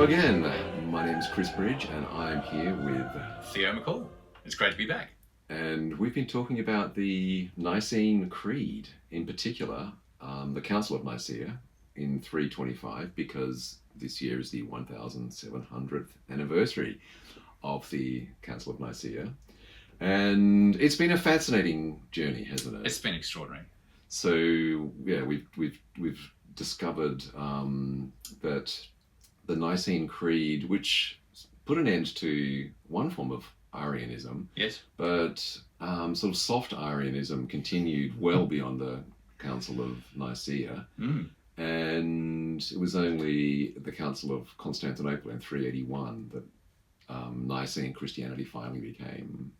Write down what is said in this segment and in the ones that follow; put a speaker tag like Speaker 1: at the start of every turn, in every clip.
Speaker 1: Hello again. My name is Chris Bridge, and I'm here with
Speaker 2: Theo McCall. It's great to be back.
Speaker 1: And we've been talking about the Nicene Creed, in particular, the Council of Nicaea in 325, because this year is the 1700th anniversary of the Council of Nicaea. And it's been a fascinating journey, hasn't it?
Speaker 2: It's been extraordinary.
Speaker 1: So yeah, we've discovered that the Nicene Creed, which put an end to one form of Arianism,
Speaker 2: yes,
Speaker 1: but sort of soft Arianism continued well beyond the Council of Nicaea. And it was only the Council of Constantinople in 381 that Nicene Christianity finally became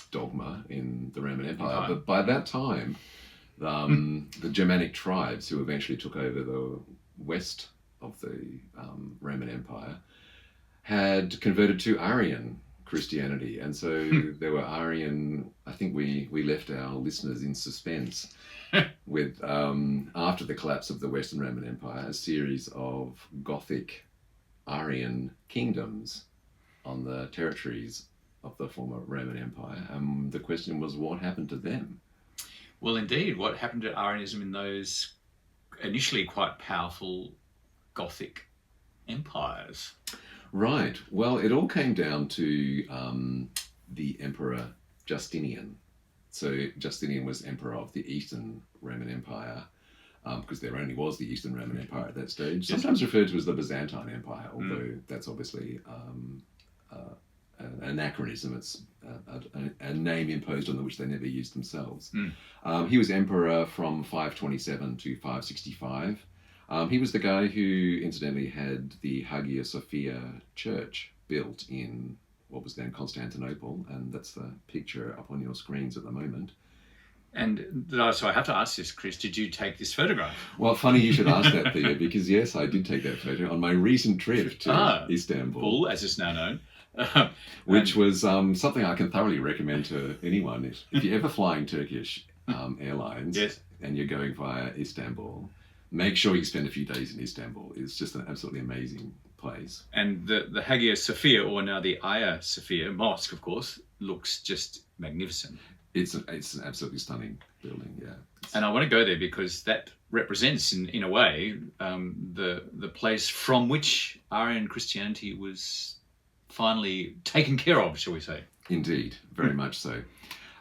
Speaker 1: dogma in the Roman Empire. But by that time, the Germanic tribes who eventually took over the west of the Roman Empire had converted to Arian Christianity. And so there were Arian, I think we left our listeners in suspense with, after the collapse of the Western Roman Empire, a series of Gothic Arian kingdoms on the territories of the former Roman Empire. The question was, what happened to them?
Speaker 2: Well, indeed, what happened to Arianism in those initially quite powerful Gothic empires?
Speaker 1: Right. Well, it all came down to the Emperor Justinian. So Justinian was emperor of the Eastern Roman Empire, because there only was the Eastern Roman Empire at that stage. Sometimes referred to as the Byzantine Empire, although that's obviously an anachronism. It's a name imposed on them which they never used themselves. He was emperor from 527 to 565. He was the guy who incidentally had the Hagia Sophia church built in what was then Constantinople, and that's the picture up on your screens at the moment.
Speaker 2: And so I have to ask this, Chris, did you take this photograph?
Speaker 1: Well, funny you should ask that, Theo, because yes, I did take that photo on my recent trip to Istanbul.
Speaker 2: As it's now known.
Speaker 1: Which was something I can thoroughly recommend to anyone. If you're ever flying Turkish Airlines and you're going via Istanbul, make sure you spend a few days in Istanbul. It's just an absolutely amazing place.
Speaker 2: And the Hagia Sophia, or now the Hagia Sophia Mosque, of course, looks just magnificent.
Speaker 1: It's an absolutely stunning building, yeah.
Speaker 2: And I want to go there because that represents, in a way, the place from which Arian Christianity was finally taken care of, shall we say.
Speaker 1: Indeed, very much so.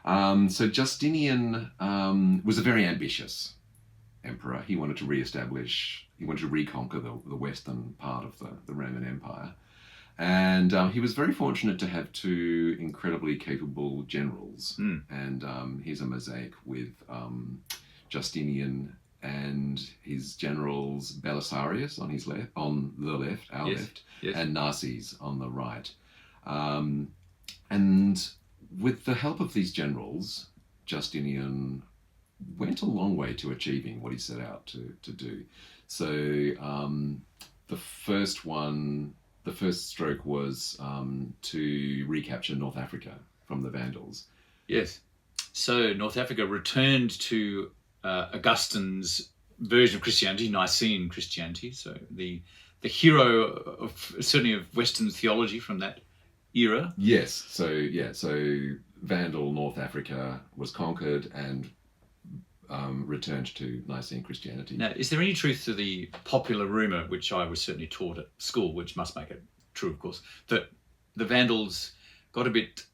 Speaker 1: So Justinian was a very ambitious emperor. He wanted to reconquer the western part of the Roman Empire. And he was very fortunate to have two incredibly capable generals. And here's a mosaic with Justinian and his generals Belisarius on the left, left, and Narses on the right. And with the help of these generals, Justinian went a long way to achieving what he set out to do. So the first stroke was to recapture North Africa from the Vandals.
Speaker 2: Yes. So North Africa returned to Augustine's version of Christianity, Nicene Christianity. So the hero certainly of Western theology from that era.
Speaker 1: Yes. So Vandal North Africa was conquered and returned to Nicene Christianity.
Speaker 2: Now, is there any truth to the popular rumour, which I was certainly taught at school, which must make it true, of course, that the Vandals got a bit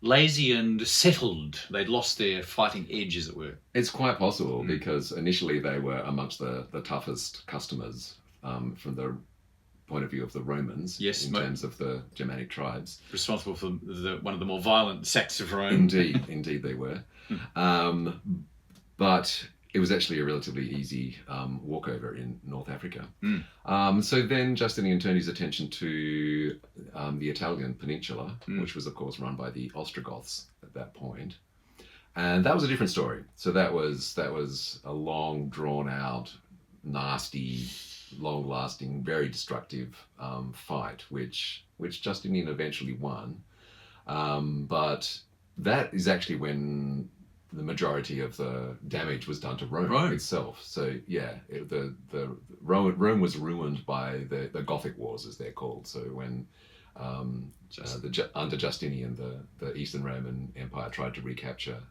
Speaker 2: lazy and settled? They'd lost their fighting edge, as it were.
Speaker 1: It's quite possible, because initially they were amongst the toughest customers from the point of view of the Romans, in terms of the Germanic tribes.
Speaker 2: Responsible for one of the more violent sacks of Rome.
Speaker 1: Indeed they were. But it was actually a relatively easy walkover in North Africa. So then Justinian turned his attention to the Italian peninsula, which was, of course, run by the Ostrogoths at that point. And that was a different story. So that was a long, drawn-out, nasty, long-lasting, very destructive fight, which Justinian eventually won. But that is actually when the majority of the damage was done to Rome itself. So yeah, Rome was ruined by the Gothic Wars, as they're called. So when under Justinian, the Eastern Roman Empire tried to recapture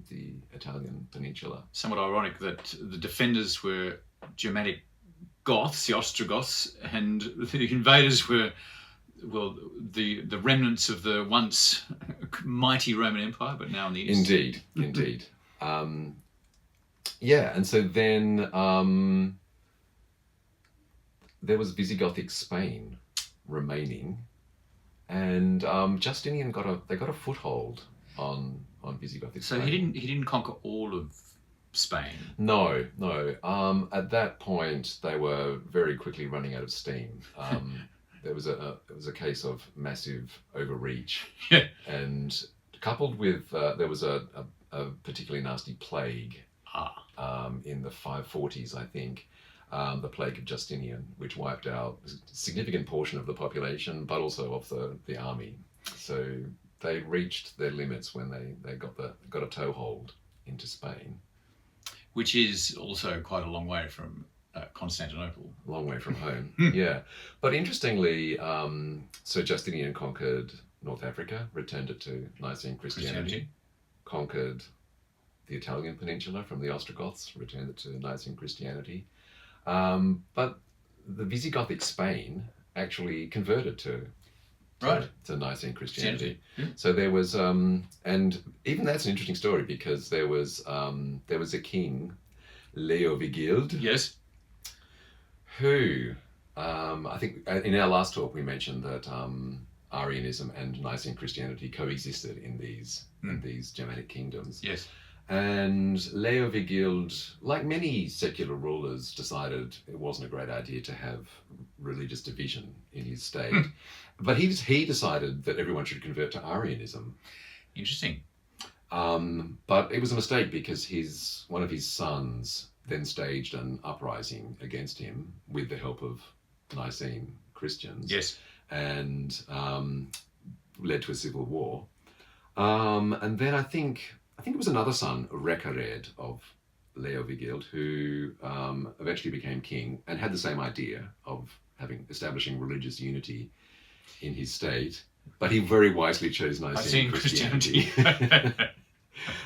Speaker 1: the Italian peninsula.
Speaker 2: Somewhat ironic that the defenders were Germanic Goths, the Ostrogoths, and the invaders were, well, the remnants of the once mighty Roman Empire, but now in the East.
Speaker 1: Indeed. Yeah, and so then there was Visigothic Spain remaining, and Justinian got a foothold on Visigothic Spain.
Speaker 2: So he didn't conquer all of Spain.
Speaker 1: No. At that point, they were very quickly running out of steam. It was a case of massive overreach, and coupled with there was a particularly nasty plague in the 540s, I think, the plague of Justinian, which wiped out a significant portion of the population, but also of the army. So they reached their limits when they got a toehold into Spain,
Speaker 2: which is also quite a long way from Constantinople.
Speaker 1: Long way from home, yeah. But interestingly, so Justinian conquered North Africa, returned it to Nicene Christianity. Conquered the Italian peninsula from the Ostrogoths, returned it to Nicene Christianity. But the Visigothic Spain actually converted to Nicene Christianity. So there was, and even that's an interesting story, because there was a king, Leovigild.
Speaker 2: Yes.
Speaker 1: Who, I think in our last talk we mentioned that Arianism and Nicene Christianity coexisted in these Germanic kingdoms.
Speaker 2: Yes. And
Speaker 1: Leovigild, like many secular rulers, decided it wasn't a great idea to have religious division in his state. But he decided that everyone should convert to Arianism.
Speaker 2: Interesting.
Speaker 1: But it was a mistake, because one of his sons then staged an uprising against him with the help of Nicene Christians.
Speaker 2: Yes.
Speaker 1: And led to a civil war. And then I think it was another son, Recared, of Leovigild, who eventually became king and had the same idea of establishing religious unity in his state, but he very wisely chose Nicene Christianity.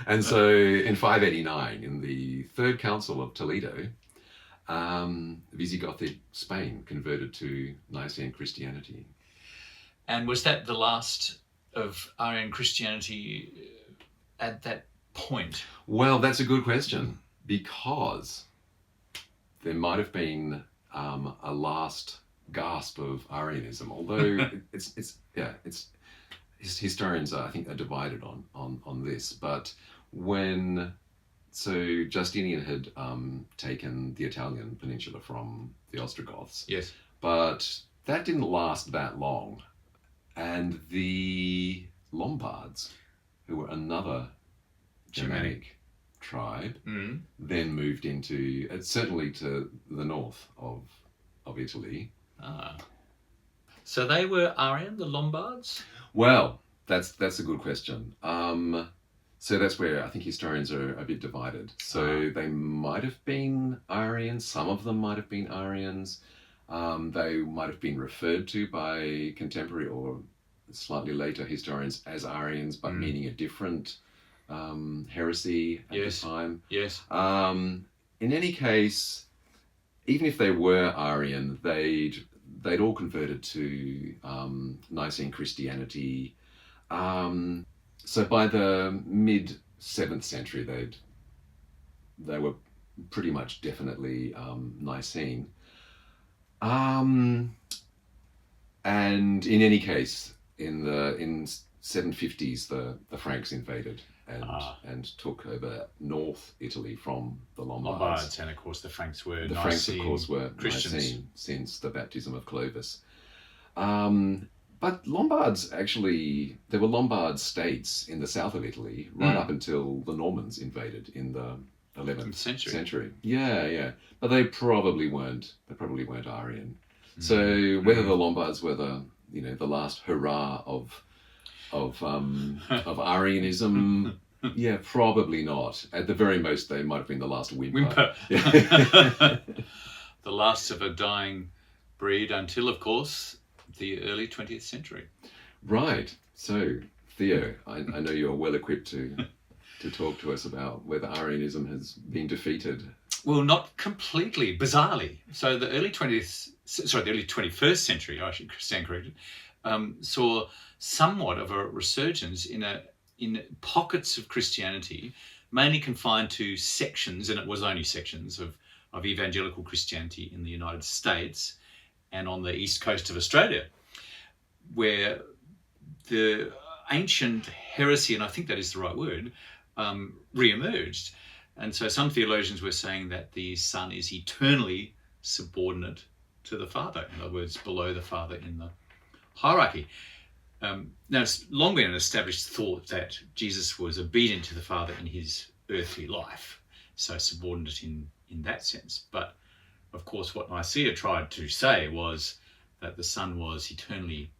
Speaker 1: And so in 589, in the Third Council of Toledo, Visigothic Spain converted to Nicene Christianity.
Speaker 2: And was that the last of Arian Christianity at that point?
Speaker 1: Well, that's a good question, because there might have been a last gasp of Arianism, although historians I think are divided on this. But so Justinian had taken the Italian peninsula from the Ostrogoths.
Speaker 2: Yes.
Speaker 1: But that didn't last that long. And the Lombards, who were another Germanic tribe, then moved into, certainly to the north of Italy.
Speaker 2: So they were Arian, the Lombards?
Speaker 1: Well, that's a good question. So that's where I think historians are a bit divided. So they might have been Arians. Some of them might have been Arians. They might have been referred to by contemporary or slightly later historians as Arians, but meaning a different heresy at the time.
Speaker 2: Yes.
Speaker 1: In any case, even if they were Arian, they'd all converted to Nicene Christianity. So by the mid 7th century, they were pretty much definitely Nicene. And in any case, in 750s, the Franks invaded and took over North Italy from the Lombards.
Speaker 2: And of course the Franks were
Speaker 1: Franks, of course, were
Speaker 2: Christians.
Speaker 1: Nicene since the baptism of Clovis. But Lombards actually, there were Lombard states in the south of Italy right up until the Normans invaded in the 11th century. Yeah. But they probably weren't Arian. So whether the Lombards were the last hurrah of Arianism, Yeah, probably not. At the very most, they might have been the last
Speaker 2: Whimper.
Speaker 1: Yeah.
Speaker 2: The last of a dying breed until, of course, the early 20th century.
Speaker 1: Right. So, Theo, I know you're well equipped to talk to us about whether Arianism has been defeated.
Speaker 2: Well, not completely, bizarrely. So the early 21st century, I should stand corrected, saw somewhat of a resurgence in pockets of Christianity, mainly confined to sections, and it was only sections of evangelical Christianity in the United States and on the east coast of Australia, where the ancient heresy, and I think that is the right word, re-emerged. And so some theologians were saying that the Son is eternally subordinate to the Father, in other words, below the Father in the hierarchy. Now, it's long been an established thought that Jesus was obedient to the Father in his earthly life, so subordinate in that sense. But, of course, what Nicaea tried to say was that the Son was eternally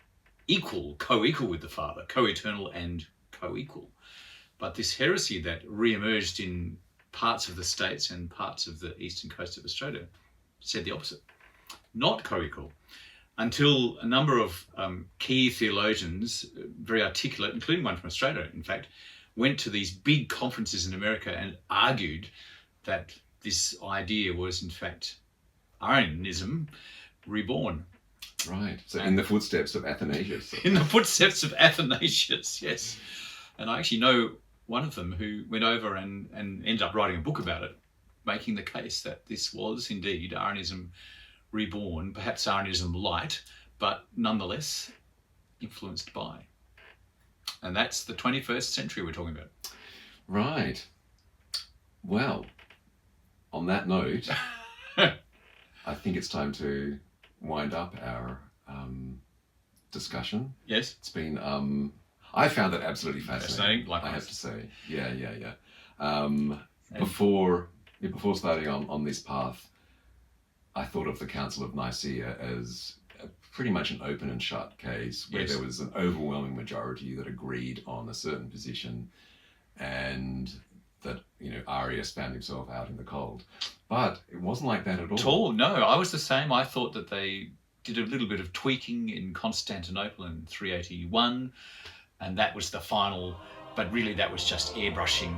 Speaker 2: equal, co-equal with the Father, co-eternal and co-equal. But this heresy that re-emerged in parts of the States and parts of the eastern coast of Australia said the opposite. Not co-equal. Until a number of key theologians, very articulate, including one from Australia, in fact, went to these big conferences in America and argued that this idea was, in fact, Arianism reborn.
Speaker 1: Right. So in the footsteps of Athanasius.
Speaker 2: In the footsteps of Athanasius, yes. And I actually know one of them who went over and ended up writing a book about it, making the case that this was indeed Arianism reborn, perhaps Arianism light, but nonetheless influenced by. And that's the 21st century we're talking about.
Speaker 1: Right. Well, on that note, I think it's time to wind up our discussion.
Speaker 2: Yes.
Speaker 1: It's been, I found it absolutely fascinating.
Speaker 2: Likewise.
Speaker 1: I have to say. Yeah. Before starting on this path, I thought of the Council of Nicaea as pretty much an open and shut case where there was an overwhelming majority that agreed on a certain position, and that, Arius found himself out in the cold. But it wasn't like that at all.
Speaker 2: No, I was the same. I thought that they did a little bit of tweaking in Constantinople in 381, and that was the final, but really that was just airbrushing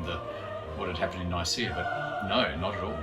Speaker 2: what had happened in Nicaea. But no, not at all.